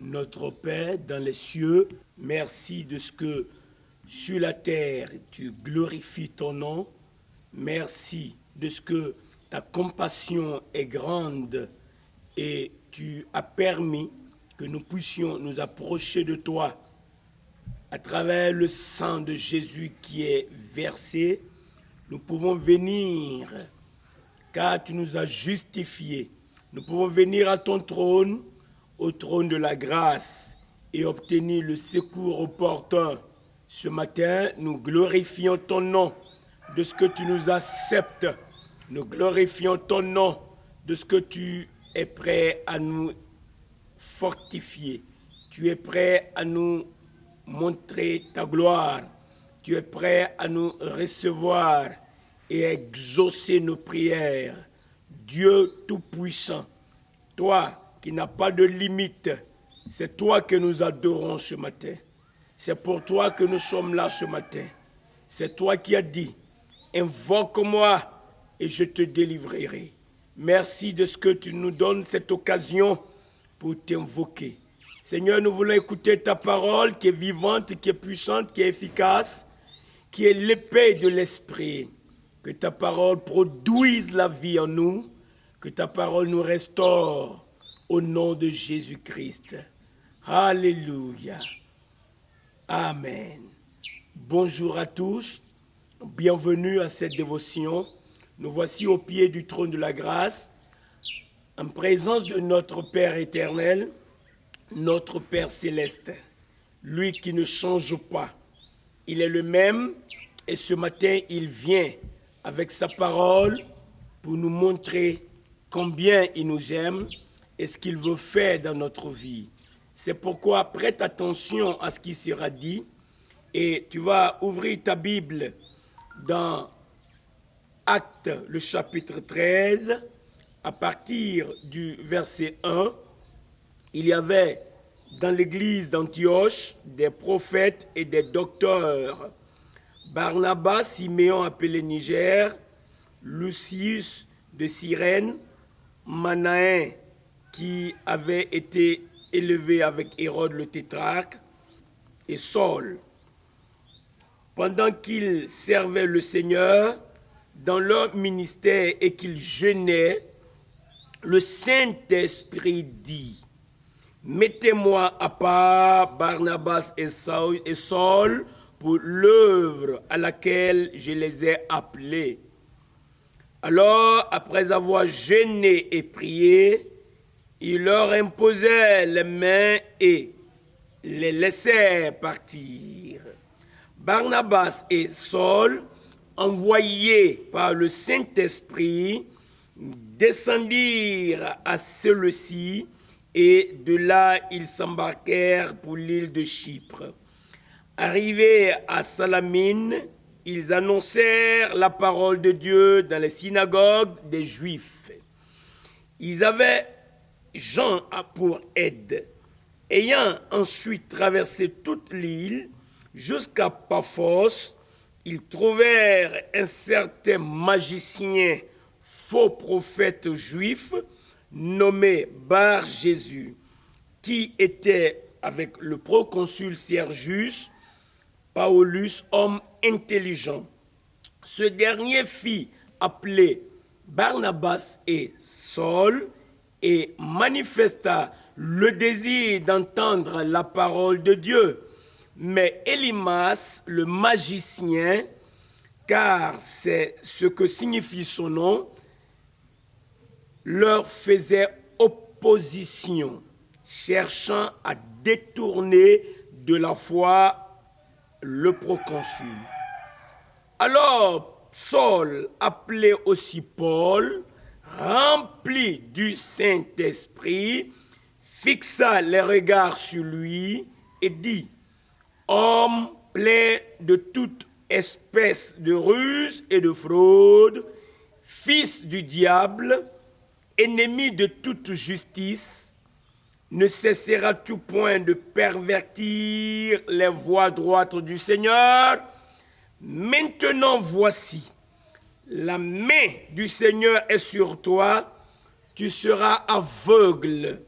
Notre Père dans les cieux, merci de ce que sur la terre tu glorifies ton nom. Merci de ce que ta compassion est grande et tu as permis que nous puissions nous approcher de toi à travers le sang de Jésus qui est versé. Nous pouvons venir car tu nous as justifiés. Nous pouvons venir à ton trône, au trône de la grâce, et obtenir le secours opportun. Ce matin, nous glorifions ton nom de ce que tu nous acceptes. Nous glorifions ton nom de ce que tu es prêt à nous fortifier. Tu es prêt à nous montrer ta gloire. Tu es prêt à nous recevoir et à exaucer nos prières. Dieu Tout-Puissant, toi qui n'as pas de limite, c'est toi que nous adorons ce matin. C'est pour toi que nous sommes là ce matin. C'est toi qui as dit, invoque-moi et je te délivrerai. Merci de ce que tu nous donnes cette occasion pour t'invoquer. Seigneur, nous voulons écouter ta parole qui est vivante, qui est puissante, qui est efficace, qui est l'épée de l'esprit. Que ta parole produise la vie en nous, que ta parole nous restaure au nom de Jésus-Christ. Alléluia. Amen. Bonjour à tous. Bienvenue à cette dévotion. Nous voici au pied du trône de la grâce, en présence de notre Père éternel, notre Père céleste, lui qui ne change pas. Il est le même et ce matin, il vient avec sa parole pour nous montrer combien il nous aime et ce qu'il veut faire dans notre vie. C'est pourquoi prête attention à ce qui sera dit et tu vas ouvrir ta Bible dans Actes, le chapitre 13, à partir du verset 1. Il y avait dans l'église d'Antioche des prophètes et des docteurs. Barnabas, Siméon appelé Niger, Lucius de Cyrène, Manaen qui avait été élevé avec Hérode le tétrarque, et Saul. Pendant qu'ils servaient le Seigneur dans leur ministère et qu'ils jeûnaient, le Saint-Esprit dit, « Mettez-moi à part Barnabas et Saul pour l'œuvre à laquelle je les ai appelés. » Alors, après avoir jeûné et prié, il leur imposait les mains et les laissait partir. Barnabas et Saul, envoyés par le Saint-Esprit, descendirent à Séleucie et de là ils s'embarquèrent pour l'île de Chypre. Arrivés à Salamine, ils annoncèrent la parole de Dieu dans les synagogues des Juifs. Ils avaient Jean pour aide. Ayant ensuite traversé toute l'île jusqu'à Paphos, ils trouvèrent un certain magicien, faux prophète juif, nommé Bar-Jésus, qui était avec le proconsul Sergius Paulus, homme intelligent. Ce dernier fit appeler Barnabas et Saul et manifesta le désir d'entendre la parole de Dieu. Mais Élymas, le magicien, car c'est ce que signifie son nom, leur faisait opposition, cherchant à détourner de la foi le proconsul. Alors Saul, appelé aussi Paul, rempli du Saint-Esprit, fixa les regards sur lui et dit, « Homme plein de toute espèce de ruse et de fraude, fils du diable, ennemi de toute justice, ne cesseras-tu point de pervertir les voies droites du Seigneur? Maintenant voici, la main du Seigneur est sur toi, tu seras aveugle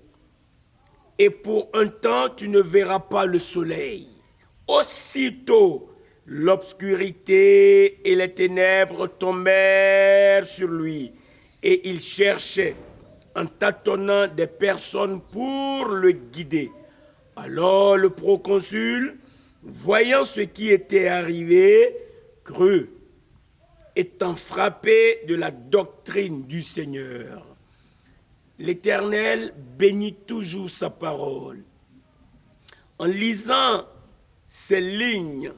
et pour un temps tu ne verras pas le soleil. Aussitôt, l'obscurité et les ténèbres tombèrent sur lui, et il cherchait en tâtonnant des personnes pour le guider. Alors le proconsul, voyant ce qui était arrivé, crut, étant frappé de la doctrine du Seigneur. L'Éternel bénit toujours sa parole. En lisant ces lignes,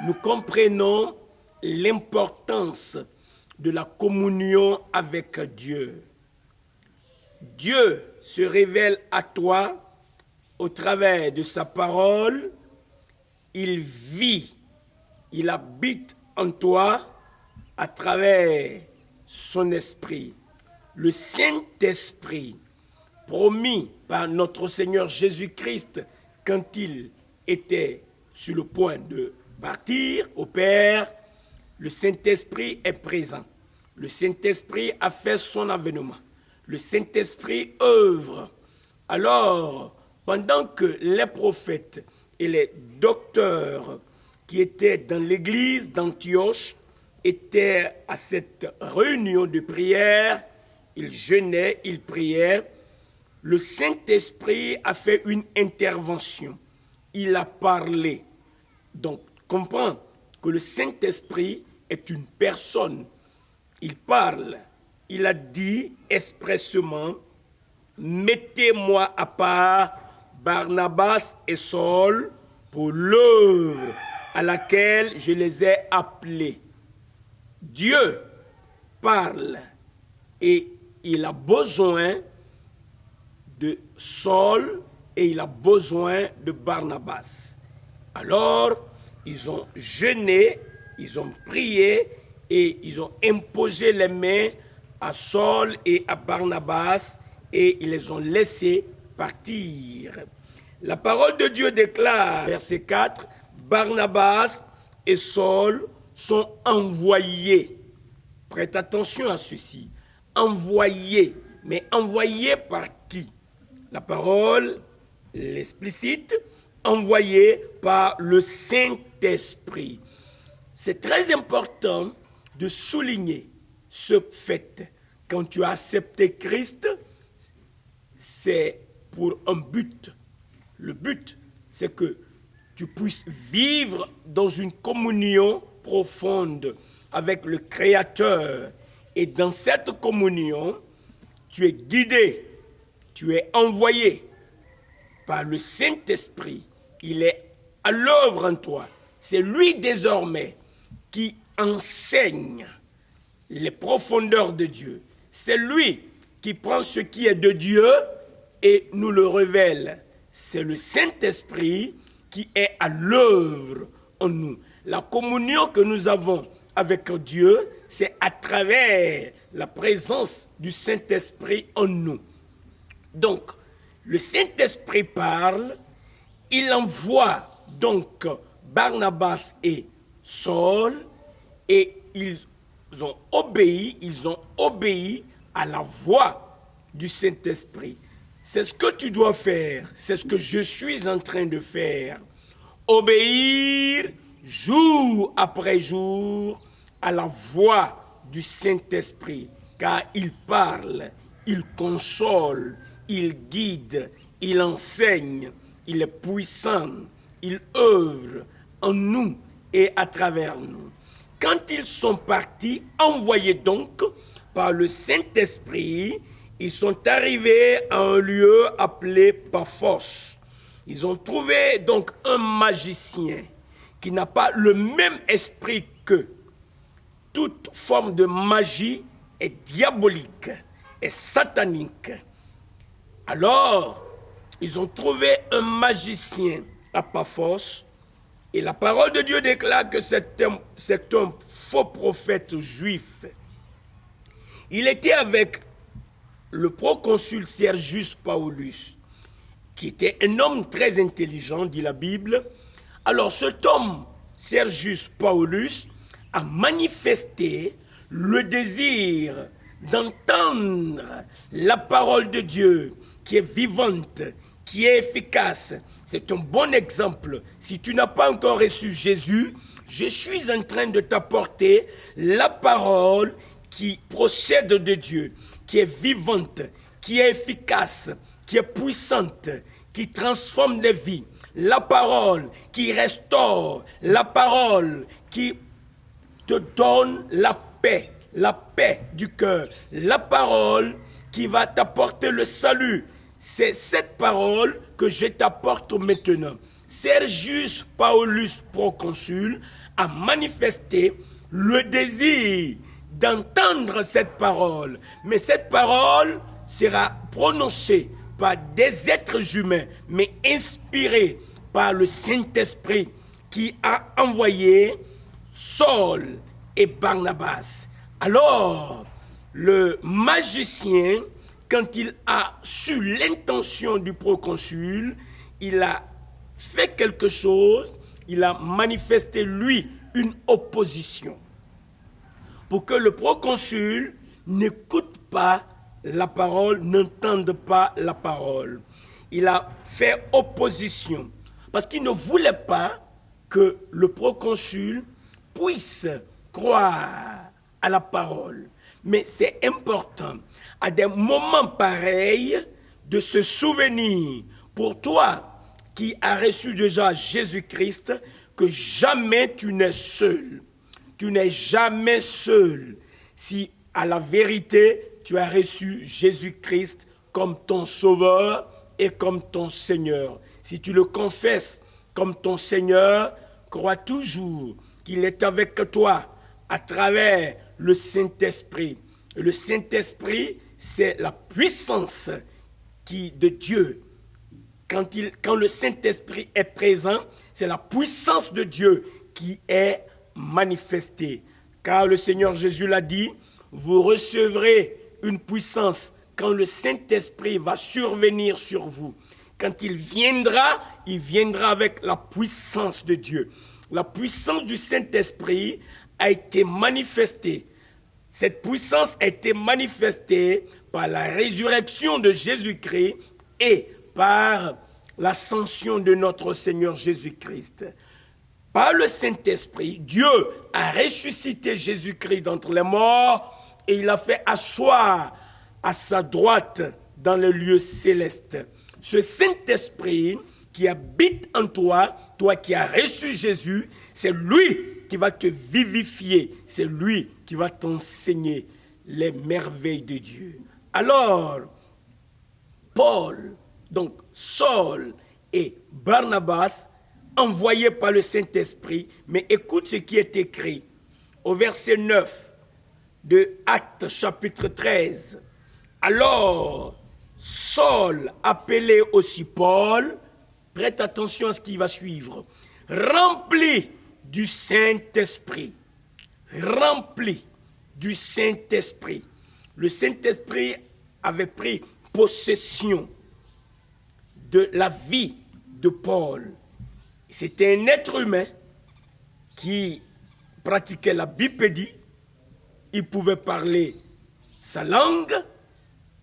nous comprenons l'importance de la communion avec Dieu. Dieu se révèle à toi au travers de sa parole. Il vit, il habite en toi à travers son esprit. Le Saint-Esprit, promis par notre Seigneur Jésus-Christ quand il était sur le point de partir au Père, le Saint-Esprit est présent. Le Saint-Esprit a fait son avènement. Le Saint-Esprit œuvre. Alors, pendant que les prophètes et les docteurs qui étaient dans l'église d'Antioche étaient à cette réunion de prière, ils jeûnaient, ils priaient, le Saint-Esprit a fait une intervention. Il a parlé. Donc, comprends que le Saint-Esprit est une personne. Il parle. Il a dit expressément, mettez-moi à part Barnabas et Saul pour l'œuvre à laquelle je les ai appelés. Dieu parle et il a besoin de Saul et il a besoin de Barnabas. Alors, ils ont jeûné, ils ont prié et ils ont imposé les mains à Saul et à Barnabas et ils les ont laissés partir. La parole de Dieu déclare, verset 4, Barnabas et Saul sont envoyés. Prête attention à ceci. Envoyés. Mais envoyés par qui? La parole l'explicite, envoyés par le Saint-Esprit. C'est très important de souligner ce fait. Quand tu as accepté Christ, c'est pour un but. Le but, c'est que tu puisses vivre dans une communion profonde avec le Créateur. Et dans cette communion, tu es guidé, tu es envoyé par le Saint-Esprit. Il est à l'œuvre en toi. C'est lui désormais qui enseigne les profondeurs de Dieu. C'est lui qui prend ce qui est de Dieu et nous le révèle. C'est le Saint-Esprit qui est à l'œuvre en nous. La communion que nous avons avec Dieu, c'est à travers la présence du Saint-Esprit en nous. Donc, le Saint-Esprit parle, il envoie donc Barnabas et Saul et ils ont obéi à la voix du Saint-Esprit. C'est ce que tu dois faire, c'est ce que je suis en train de faire. Obéir jour après jour à la voix du Saint-Esprit, car il parle, il console, il guide, il enseigne, il est puissant, il œuvre en nous et à travers nous. Quand ils sont partis, envoyés donc par le Saint-Esprit, ils sont arrivés à un lieu appelé Paphos. Ils ont trouvé donc un magicien qui n'a pas le même esprit qu'eux. Toute forme de magie est diabolique, est satanique. Alors, ils ont trouvé un magicien à Paphos et la parole de Dieu déclare que c'est un faux prophète juif. Il était avec le proconsul Sergius Paulus, qui était un homme très intelligent, dit la Bible. Alors cet homme, Sergius Paulus, a manifesté le désir d'entendre la parole de Dieu qui est vivante, qui est efficace. C'est un bon exemple. Si tu n'as pas encore reçu Jésus, je suis en train de t'apporter la parole qui procède de Dieu, qui est vivante, qui est efficace, qui est puissante, qui transforme des vies. La parole qui restaure, la parole qui te donne la paix du cœur, la parole qui va t'apporter le salut. C'est cette parole que je t'apporte maintenant. Sergius Paulus, proconsul, a manifesté le désir d'entendre cette parole. Mais cette parole sera prononcée par des êtres humains, mais inspirée par le Saint-Esprit qui a envoyé Saul et Barnabas. Alors, le magicien, quand il a su l'intention du proconsul, il a fait quelque chose, il a manifesté, lui, une opposition. Pour que le proconsul n'écoute pas la parole, n'entende pas la parole. Il a fait opposition, parce qu'il ne voulait pas que le proconsul puisse croire à la parole. Mais c'est important, à des moments pareils, de se souvenir, pour toi qui as reçu déjà Jésus-Christ, que jamais tu n'es seul. Tu n'es jamais seul. Si à la vérité, tu as reçu Jésus-Christ comme ton sauveur et comme ton Seigneur. Si tu le confesses comme ton Seigneur, crois toujours qu'il est avec toi à travers le Saint-Esprit. Le Saint-Esprit, c'est la puissance de Dieu. Quand le Saint-Esprit est présent, c'est la puissance de Dieu qui est manifestée. Car le Seigneur Jésus l'a dit, vous recevrez une puissance quand le Saint-Esprit va survenir sur vous. Quand il viendra avec la puissance de Dieu. La puissance du Saint-Esprit a été manifestée. Cette puissance a été manifestée par la résurrection de Jésus-Christ et par l'ascension de notre Seigneur Jésus-Christ. Par le Saint-Esprit, Dieu a ressuscité Jésus-Christ d'entre les morts et il l'a fait asseoir à sa droite dans les lieux célestes. Ce Saint-Esprit qui habite en toi, toi qui as reçu Jésus, c'est lui qui va te vivifier, c'est lui qui va t'enseigner les merveilles de Dieu. Alors, Paul, donc Saul et Barnabas, envoyés par le Saint-Esprit, mais écoute ce qui est écrit au verset 9 de Actes chapitre 13. Alors, Saul, appelé aussi Paul, prête attention à ce qui va suivre, rempli du Saint-Esprit. Rempli du Saint-Esprit. Le Saint-Esprit avait pris possession de la vie de Paul. C'était un être humain qui pratiquait la bipédie. Il pouvait parler sa langue,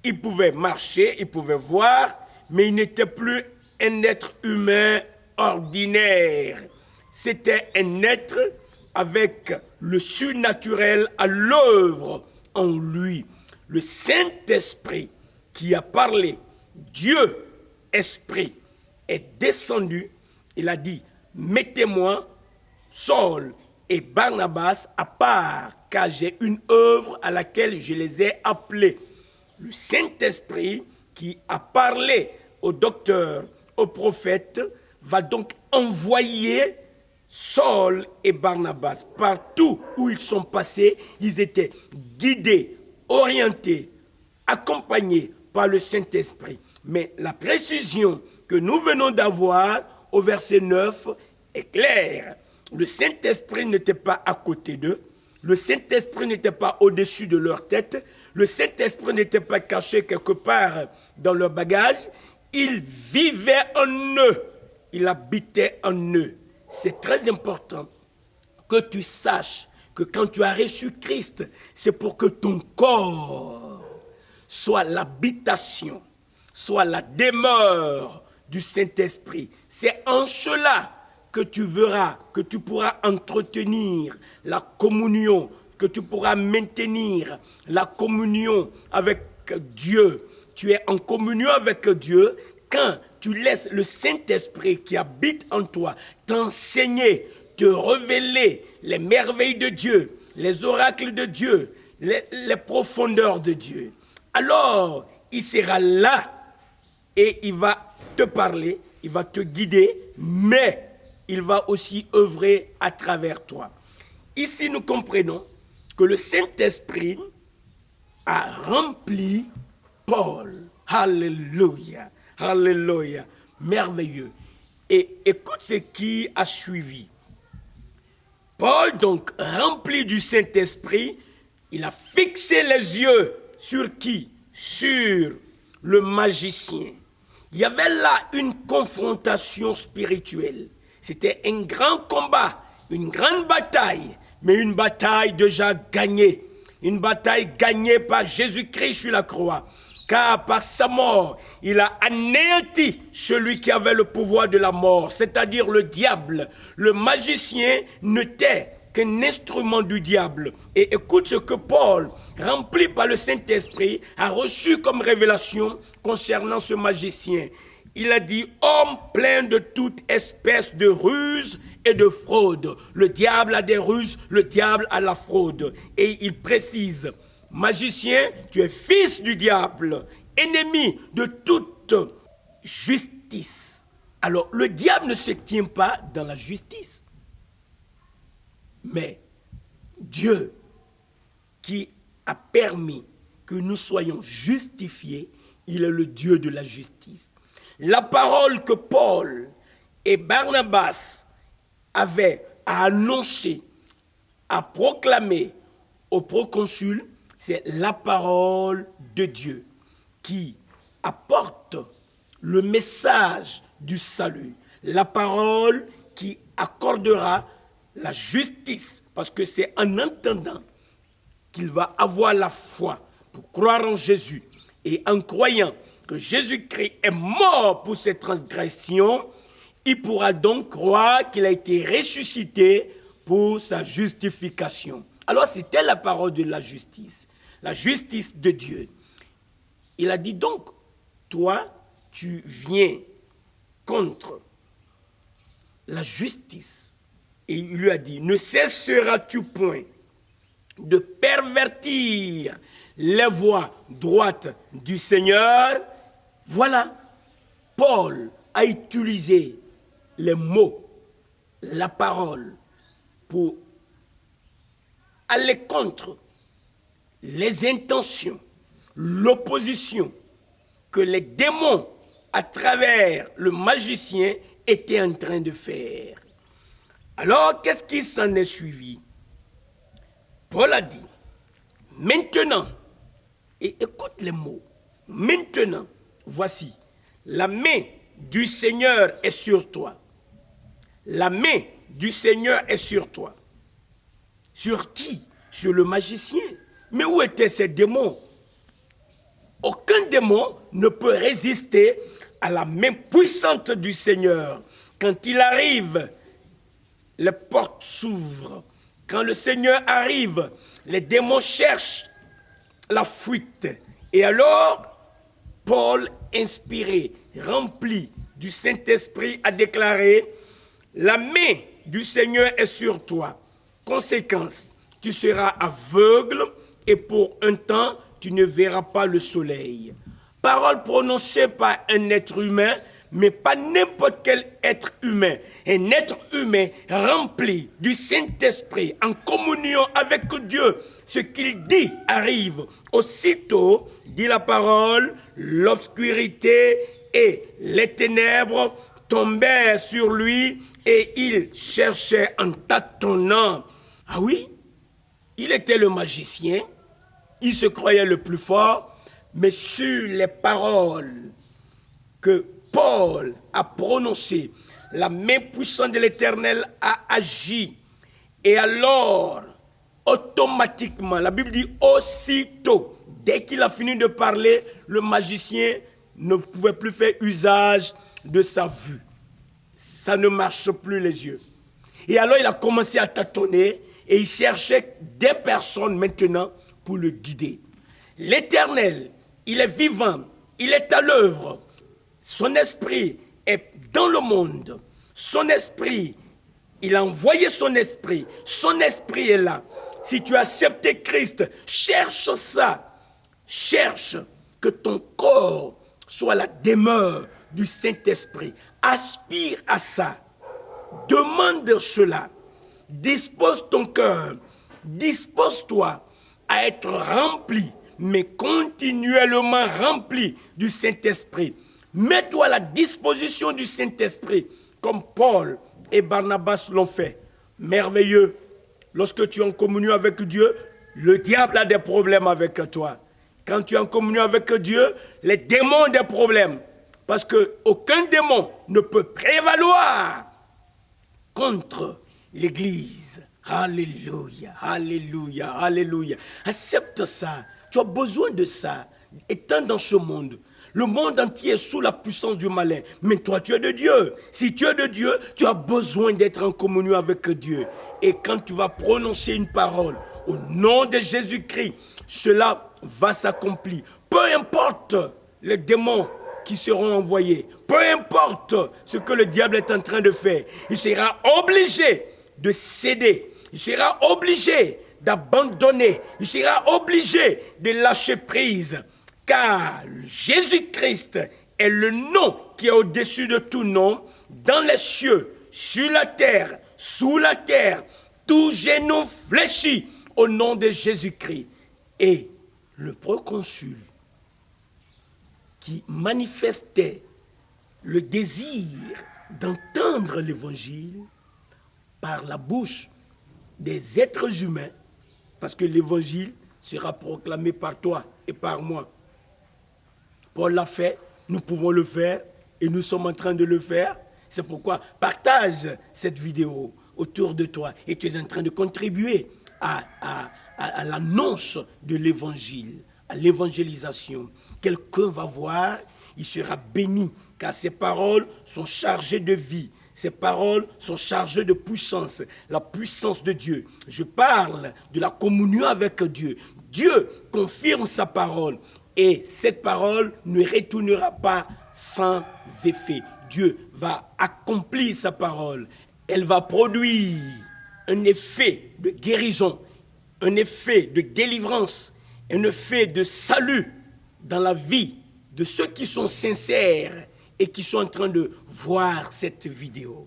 il pouvait marcher, il pouvait voir, mais il n'était plus un être humain ordinaire. C'était un être avec le surnaturel à l'œuvre en lui. Le Saint-Esprit qui a parlé, Dieu, Esprit, est descendu. Il a dit, mettez-moi Saul et Barnabas à part, car j'ai une œuvre à laquelle je les ai appelés. Le Saint-Esprit qui a parlé au docteur, au prophète, va donc envoyer Saul et Barnabas. Partout où ils sont passés, ils étaient guidés, orientés, accompagnés par le Saint-Esprit. Mais la précision que nous venons d'avoir au verset 9 est claire. Le Saint-Esprit n'était pas à côté d'eux. Le Saint-Esprit n'était pas au-dessus de leur tête. Le Saint-Esprit n'était pas caché quelque part dans leur bagage. Il vivait en eux. Il habitait en eux. C'est très important que tu saches que quand tu as reçu Christ, c'est pour que ton corps soit l'habitation, soit la demeure du Saint-Esprit. C'est en cela que tu verras, que tu pourras entretenir la communion, que tu pourras maintenir la communion avec Dieu. Tu es en communion avec Dieu quand tu laisses le Saint-Esprit qui habite en toi t'enseigner, te révéler les merveilles de Dieu, les oracles de Dieu, les profondeurs de Dieu. Alors, il sera là et il va te parler, il va te guider, mais il va aussi œuvrer à travers toi. Ici, nous comprenons que le Saint-Esprit a rempli Paul. Alléluia, alléluia, merveilleux. Et écoute ce qui a suivi. Paul, donc, rempli du Saint-Esprit, il a fixé les yeux sur qui? Sur le magicien. Il y avait là une confrontation spirituelle. C'était un grand combat, une grande bataille, mais une bataille déjà gagnée. Une bataille gagnée par Jésus-Christ sur la croix. Car par sa mort, il a anéanti celui qui avait le pouvoir de la mort, c'est-à-dire le diable. Le magicien n'était qu'un instrument du diable. Et écoute ce que Paul, rempli par le Saint-Esprit, a reçu comme révélation concernant ce magicien. Il a dit, homme plein de toute espèce de ruse et de fraude. Le diable a des ruses, le diable a la fraude. Et il précise, magicien, tu es fils du diable, ennemi de toute justice. Alors, le diable ne se tient pas dans la justice. Mais Dieu, qui a permis que nous soyons justifiés, il est le Dieu de la justice. La parole que Paul et Barnabas avaient à annoncer, à proclamer au proconsul, c'est la parole de Dieu qui apporte le message du salut. La parole qui accordera la justice, parce que c'est en entendant qu'il va avoir la foi pour croire en Jésus et en croyant que Jésus-Christ est mort pour ses transgressions, il pourra donc croire qu'il a été ressuscité pour sa justification. Alors c'était la parole de la justice de Dieu. Il a dit donc, toi, tu viens contre la justice. Et il lui a dit, ne cesseras-tu point de pervertir les voies droites du Seigneur? Voilà, Paul a utilisé les mots, la parole, pour aller contre les intentions, l'opposition que les démons, à travers le magicien, étaient en train de faire. Alors, qu'est-ce qui s'en est suivi? Paul a dit, maintenant, et écoute les mots, maintenant, voici, la main du Seigneur est sur toi. La main du Seigneur est sur toi. Sur qui? Sur le magicien. Mais où étaient ces démons? Aucun démon ne peut résister à la main puissante du Seigneur. Quand il arrive, les portes s'ouvrent. Quand le Seigneur arrive, les démons cherchent la fuite. Et alors, Paul, inspiré, rempli du Saint-Esprit, a déclaré, la main du Seigneur est sur toi. Conséquence, tu seras aveugle et pour un temps, tu ne verras pas le soleil. Parole prononcée par un être humain, mais pas n'importe quel être humain. Un être humain rempli du Saint-Esprit, en communion avec Dieu. Ce qu'il dit arrive. Aussitôt, dit la parole, l'obscurité et les ténèbres tombèrent sur lui et il cherchait en tâtonnant. Ah oui, il était le magicien, il se croyait le plus fort, mais sur les paroles que Paul a prononcées, la main puissante de l'Éternel a agi. Et alors, automatiquement, la Bible dit aussitôt, dès qu'il a fini de parler, le magicien ne pouvait plus faire usage de sa vue. Ça ne marche plus les yeux. Et alors il a commencé à tâtonner et il cherchait des personnes maintenant pour le guider. L'Éternel, il est vivant, il est à l'œuvre. Son esprit est dans le monde. Son esprit, il a envoyé son esprit. Son esprit est là. Si tu as accepté Christ, cherche ça. Cherche que ton corps soit la demeure du Saint-Esprit. Aspire à ça. Demande cela. Dispose ton cœur. Dispose-toi à être rempli, mais continuellement rempli du Saint-Esprit. Mets-toi à la disposition du Saint-Esprit, comme Paul et Barnabas l'ont fait. Merveilleux. Lorsque tu es en communion avec Dieu, le diable a des problèmes avec toi. Quand tu es en communion avec Dieu, les démons ont des problèmes. Parce qu'aucun démon ne peut prévaloir contre l'Église. Alléluia, alléluia, alléluia. Accepte ça. Tu as besoin de ça. Étant dans ce monde, le monde entier est sous la puissance du malin. Mais toi, tu es de Dieu. Si tu es de Dieu, tu as besoin d'être en communion avec Dieu. Et quand tu vas prononcer une parole au nom de Jésus-Christ, cela va s'accomplir. Peu importe les démons qui seront envoyés, peu importe ce que le diable est en train de faire, il sera obligé de céder, il sera obligé d'abandonner, il sera obligé de lâcher prise, car Jésus-Christ est le nom qui est au-dessus de tout nom, dans les cieux, sur la terre, sous la terre, tout genou fléchit au nom de Jésus-Christ. Et le proconsul qui manifestait le désir d'entendre l'évangile par la bouche des êtres humains, parce que l'évangile sera proclamé par toi et par moi. Paul l'a fait, nous pouvons le faire et nous sommes en train de le faire. C'est pourquoi partage cette vidéo autour de toi et tu es en train de contribuer à l'annonce de l'évangile, à l'évangélisation. Quelqu'un va voir, il sera béni, car ces paroles sont chargées de vie. Ces paroles sont chargées de puissance, la puissance de Dieu. Je parle de la communion avec Dieu. Dieu confirme sa parole et cette parole ne retournera pas sans effet. Dieu va accomplir sa parole. Elle va produire un effet de guérison, un effet de délivrance, un effet de salut dans la vie de ceux qui sont sincères et qui sont en train de voir cette vidéo.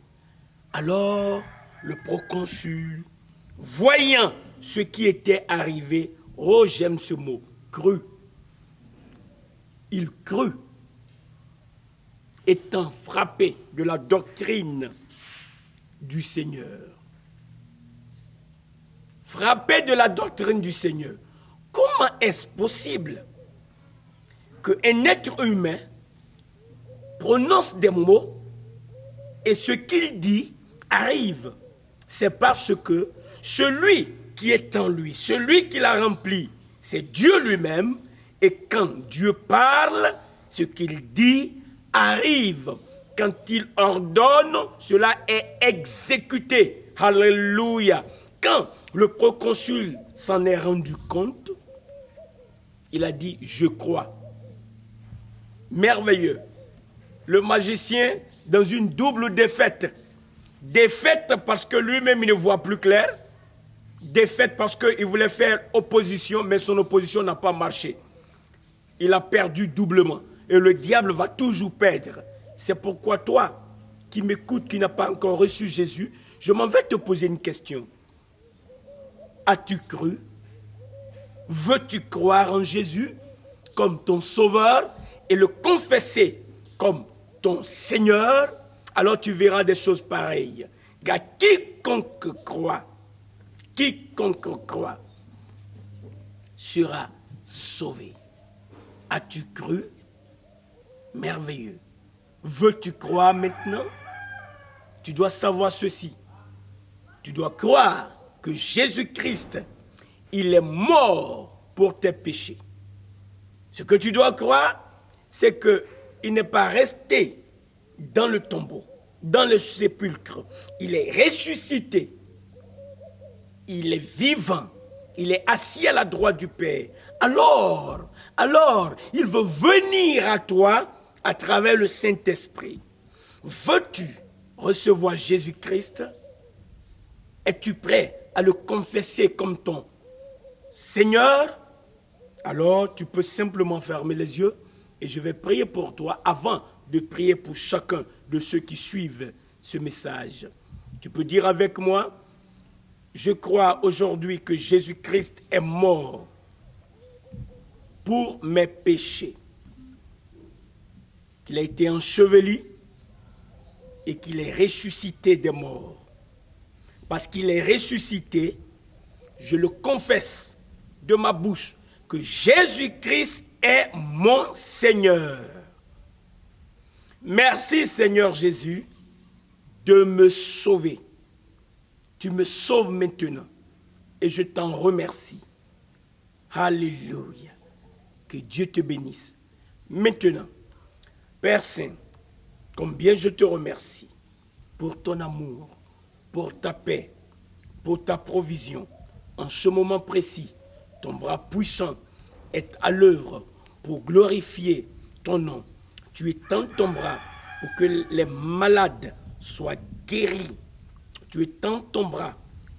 Alors, le proconsul, voyant ce qui était arrivé, oh j'aime ce mot, crut. Il crut, étant frappé de la doctrine du Seigneur. Frappé de la doctrine du Seigneur. Comment est-ce possible qu'un être humain prononce des mots et ce qu'il dit arrive? C'est parce que celui qui est en lui, celui qui l'a rempli, c'est Dieu lui-même. Et quand Dieu parle, ce qu'il dit arrive. Quand il ordonne, cela est exécuté. Alléluia. Quand le proconsul s'en est rendu compte, il a dit, je crois. Merveilleux. Le magicien, dans une double défaite. Défaite parce que lui-même, il ne voit plus clair. Défaite parce qu'il voulait faire opposition, mais son opposition n'a pas marché. Il a perdu doublement. Et le diable va toujours perdre. C'est pourquoi toi, qui m'écoutes, qui n'as pas encore reçu Jésus, je m'en vais te poser une question. As-tu cru? Veux-tu croire en Jésus comme ton sauveur et le confesser comme ton Seigneur? Alors tu verras des choses pareilles. Car quiconque croit sera sauvé. As-tu cru? Merveilleux. Veux-tu croire maintenant? Tu dois savoir ceci. Tu dois croire que Jésus-Christ, il est mort pour tes péchés. Ce que tu dois croire, c'est que il n'est pas resté dans le tombeau, dans le sépulcre. Il est ressuscité. Il est vivant. Il est assis à la droite du Père. Alors, il veut venir à toi à travers le Saint-Esprit. Veux-tu recevoir Jésus-Christ? Es-tu prêt à le confesser comme ton Seigneur? Alors, tu peux simplement fermer les yeux et je vais prier pour toi avant de prier pour chacun de ceux qui suivent ce message. Tu peux dire avec moi, je crois aujourd'hui que Jésus-Christ est mort pour mes péchés, qu'il a été enseveli et qu'il est ressuscité des morts. Parce qu'il est ressuscité, je le confesse de ma bouche que Jésus-Christ est mon Seigneur. Merci Seigneur Jésus de me sauver. Tu me sauves maintenant et je t'en remercie. Alléluia. Que Dieu te bénisse. Maintenant, Père Saint, combien je te remercie pour ton amour, pour ta paix, pour ta provision. En ce moment précis, ton bras puissant est à l'œuvre pour glorifier ton nom. Tu étends ton bras pour que les malades soient guéris. Tu étends ton bras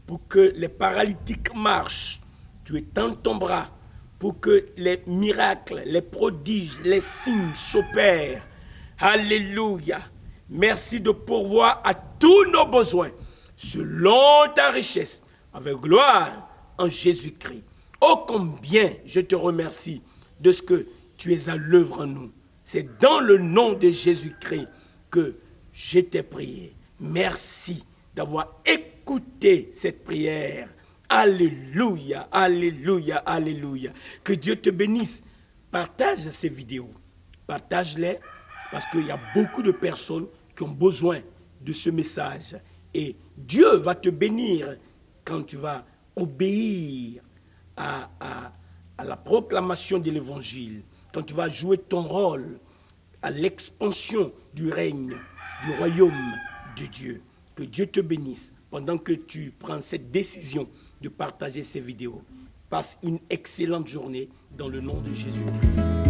pour que les paralytiques marchent. Tu étends ton bras pour que les miracles, les prodiges, les signes s'opèrent. Alléluia. Merci de pourvoir à tous nos besoins selon ta richesse, avec gloire en Jésus-Christ. Oh, combien je te remercie de ce que tu es à l'œuvre en nous. C'est dans le nom de Jésus-Christ que je t'ai prié. Merci d'avoir écouté cette prière. Alléluia, alléluia, alléluia. Que Dieu te bénisse. Partage ces vidéos. Partage-les parce qu'il y a beaucoup de personnes qui ont besoin de ce message. Et Dieu va te bénir quand tu vas obéir à la proclamation de l'évangile, quand tu vas jouer ton rôle à l'expansion du règne, du royaume de Dieu. Que Dieu te bénisse pendant que tu prends cette décision de partager ces vidéos. Passe une excellente journée dans le nom de Jésus-Christ.